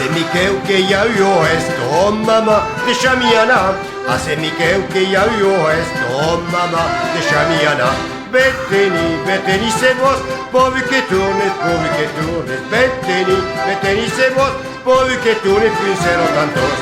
Hace Miquel que ya yo esto, mamá, de Chamiana. Hace Miquel que ya yo esto, mamá, de Chamiana. Beteni, c'est vos, pourvu que tourne, Beteni, c'est vos, pourvu que tourne, puis c'est tantos.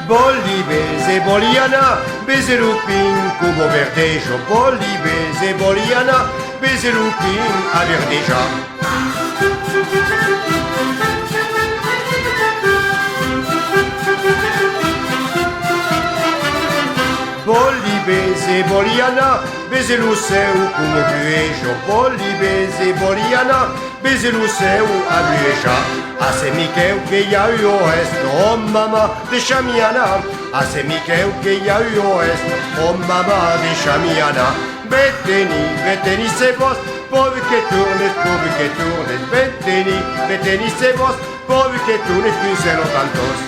Bolli, beze, boliana, beze lupin, cubo verdejo. Bolli, beze, boliana, beze lupin, a verdeja. Bolli, beze, boliana, beze luceu, cubo buejo. Bolli, beze, boliana, beze luceu, a bueja. Hace Miquel que ya yo esto, oh mamá de Chamiana. Hace Miquel que ya yo esto, oh mamá de Chamiana. Beteni, c'est vos, pourvu que tourne, Beteni, c'est vos, pourvu que tourne, puis c'est tantos.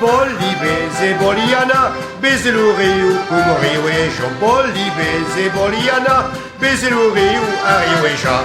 Bolli, beze, boliana, beze l'uriu, como riuejo. Bolli, beze, boliana, beze l'uriu, a riueja.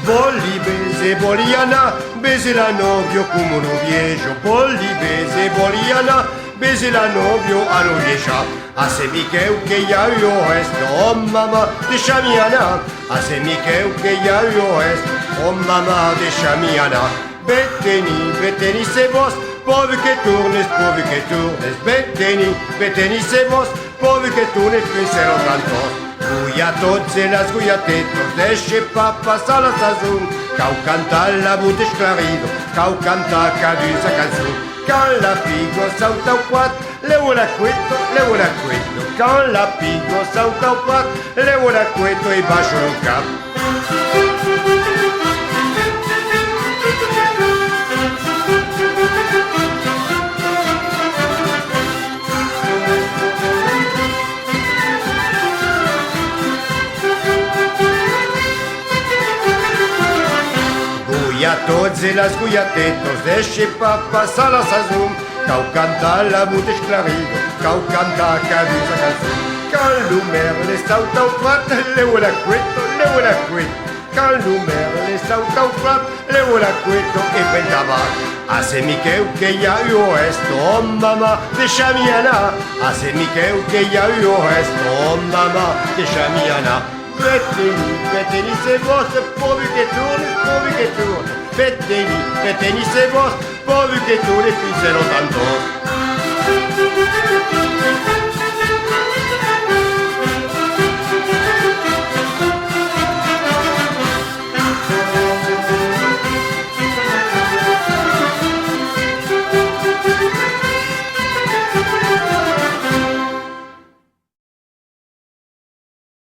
Bolli, beze, boliana, beze la novio, como noviejo. Bolli, beze, boliana, beze la novio, a novieja. Hace Miquel que ya yo esto, oh mamá de Chamiana. Hace Miquel que ya yo esto, oh mamá de Chamiana. Beteni, c'est vos, pourvu que tournes, Beteni, c'est vos, pourvu que tournes, puis c'est tantos. Guiatots e las guiatetos, deche papas a la sazón. Cau canta la bute esclarido, cau canta caduza canzón. Quand la pigo sauta au quat, le vuela cueto. Quand la pigo sauta au quat, le vuela cueto e baixo un cap. Guiatots e las guiatetos, deche papas a la sazón. Cau canta la bute esclarido, cau canta caduza canzón. Quand l'humer le sauta au prat, le vuela cueto. Quand l'humer le sauta au prat, le vuela cueto e pentabar. Hace Miquel que ya yo esto, oh mamá de Chamiana. Hace Miquel que ya yo esto, oh mamá de Chamiana. Beteni, c'est vos, pourvu que tourne. Beteni, c'est vos, pourvu que tourne, puis c'est tantos.